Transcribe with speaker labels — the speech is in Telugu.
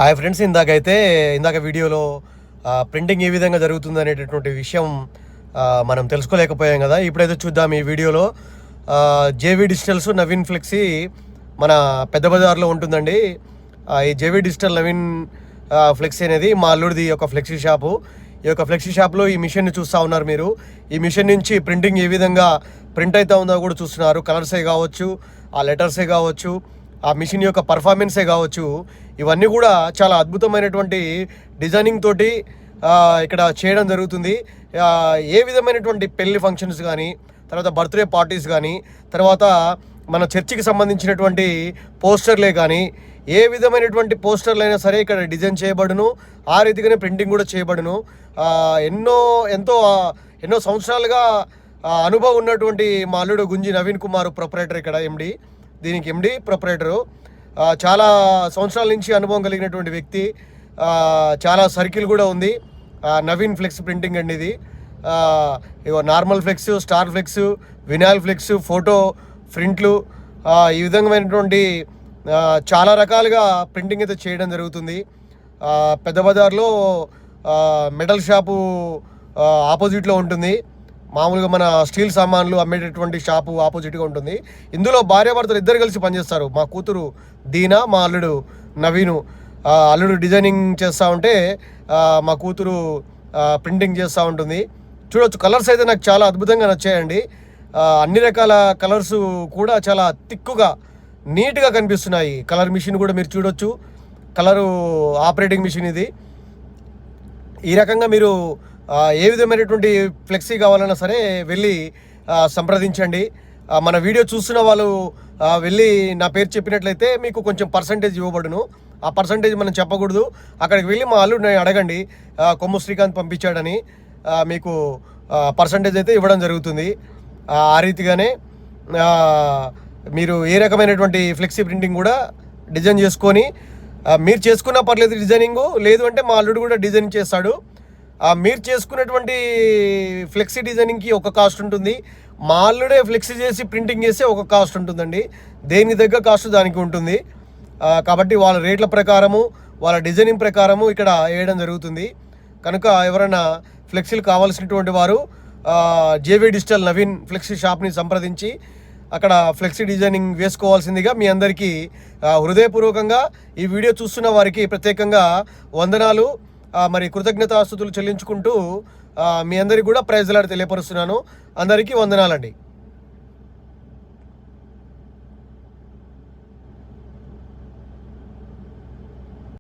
Speaker 1: హాయ్ ఫ్రెండ్స్, ఇందాక వీడియోలో ప్రింటింగ్ ఏ విధంగా జరుగుతుంది అనేటటువంటి విషయం మనం తెలుసుకోలేకపోయాం కదా. ఇప్పుడైతే చూద్దాం ఈ వీడియోలో. జేవీ డిజిటల్స్ నవీన్ ఫ్లెక్సీ మన పెద్ద బజార్లో ఉంటుందండి. ఈ జేవీ డిజిటల్ నవీన్ ఫ్లెక్సీ అనేది మా అల్లుడిది ఒక ఫ్లెక్సీ షాపు. ఈ యొక్క ఫ్లెక్సీ షాప్లో ఈ మిషన్ని చూస్తూ ఉన్నారు మీరు. ఈ మిషన్ నుంచి ప్రింటింగ్ ఏ విధంగా ప్రింట్ అవుతా ఉందో కూడా చూస్తున్నారు. కలర్సే కావచ్చు, ఆ లెటర్సే కావచ్చు, ఆ మిషన్ యొక్క పర్ఫార్మెన్సే కావచ్చు, ఇవన్నీ కూడా చాలా అద్భుతమైనటువంటి డిజైనింగ్ తోటి ఇక్కడ చేయడం జరుగుతుంది. ఏ విధమైనటువంటి పెళ్లి ఫంక్షన్స్ కానీ, తర్వాత బర్త్డే పార్టీస్ కానీ, తర్వాత మన చర్చికి సంబంధించినటువంటి పోస్టర్లే కానీ, ఏ విధమైనటువంటి పోస్టర్లు అయినా సరే ఇక్కడ డిజైన్ చేయబడును. ఆ రీతిగానే ప్రింటింగ్ కూడా చేయబడును. ఎన్నో సంవత్సరాలుగా అనుభవం ఉన్నటువంటి మా అల్లుడు గుంజి నవీన్ కుమార్ ప్రొపరేటర్, ఇక్కడ దీనికి ఎండి ప్రొపరేటరు. చాలా సంవత్సరాల నుంచి అనుభవం కలిగినటువంటి వ్యక్తి. చాలా సర్కిల్ కూడా ఉంది. నవీన్ ఫ్లెక్స్ ప్రింటింగ్ అండి ఇది. Normal flex, star flex, vinyl flex, photo ప్రింట్లు, ఈ విధమైనటువంటి చాలా రకాలుగా ప్రింటింగ్ అయితే చేయడం జరుగుతుంది. పెద్ద బజార్లో మెటల్ షాపు ఆపోజిట్లో ఉంటుంది. మామూలుగా మన స్టీల్ సామాన్లు అమ్మేటటువంటి షాపు ఆపోజిట్గా ఉంటుంది. ఇందులో భార్యాభర్తలు ఇద్దరు కలిసి పనిచేస్తారు. మా కూతురు దీనా, మా అల్లుడు నవీను. అల్లుడు డిజైనింగ్ చేస్తూ ఉంటే మా కూతురు ప్రింటింగ్ చేస్తూ ఉంటుంది. చూడొచ్చు, కలర్స్ అయితే నాకు చాలా అద్భుతంగా నచ్చాయండి. అన్ని రకాల కలర్స్ కూడా చాలా థిక్గా నీట్గా కనిపిస్తున్నాయి. కలర్ మిషన్ కూడా మీరు చూడొచ్చు. కలరు ఆపరేటింగ్ మిషన్ ఇది. ఈ రకంగా మీరు ఏ విధమైనటువంటి ఫ్లెక్సీ కావాలన్నా సరే వెళ్ళి సంప్రదించండి. మన వీడియో చూస్తున్న వాళ్ళు వెళ్ళి నా పేరు చెప్పినట్లయితే మీకు కొంచెం పర్సంటేజ్ ఇవ్వబడును. ఆ పర్సంటేజ్ మనం చెప్పకూడదు. అక్కడికి వెళ్ళి మా అల్లుడిని అడగండి, కొమ్ము శ్రీకాంత్ పంపించాడని. మీకు పర్సంటేజ్ అయితే ఇవ్వడం జరుగుతుంది. ఆ రీతిగానే మీరు ఏ రకమైనటువంటి ఫ్లెక్సీ ప్రింటింగ్ కూడా డిజైన్ చేసుకొని మీరు చేసుకున్నా పర్లేదు డిజైనింగు. లేదు అంటే మా అల్లుడు కూడా డిజైన్ చేస్తాడు. మీరు చేసుకున్నటువంటి ఫ్లెక్సీ డిజైనింగ్కి ఒక కాస్ట్ ఉంటుంది. మా అల్లుడే ఫ్లెక్సీ చేసి ప్రింటింగ్ చేస్తే ఒక కాస్ట్ ఉంటుందండి. దేనికి తగ్గ కాస్ట్ దానికి ఉంటుంది. కాబట్టి వాళ్ళ రేట్ల ప్రకారము, వాళ్ళ డిజైనింగ్ ప్రకారము ఇక్కడ వేయడం జరుగుతుంది. కనుక ఎవరైనా ఫ్లెక్సీలు కావాల్సినటువంటి వారు జేవీ డిజిటల్ నవీన్ ఫ్లెక్సీ షాప్ని సంప్రదించి అక్కడ ఫ్లెక్సీ డిజైనింగ్ వేసుకోవాల్సిందిగా మీ అందరికీ హృదయపూర్వకంగా ఈ వీడియో చూస్తున్న వారికి ప్రత్యేకంగా వందనాలు, మరి కృతజ్ఞతాస్తుతులు చెల్లించుకుంటూ మీ అందరికీ కూడా ప్రైజ్లాడి తెలియపరుస్తున్నాను. అందరికీ వందనాలండి.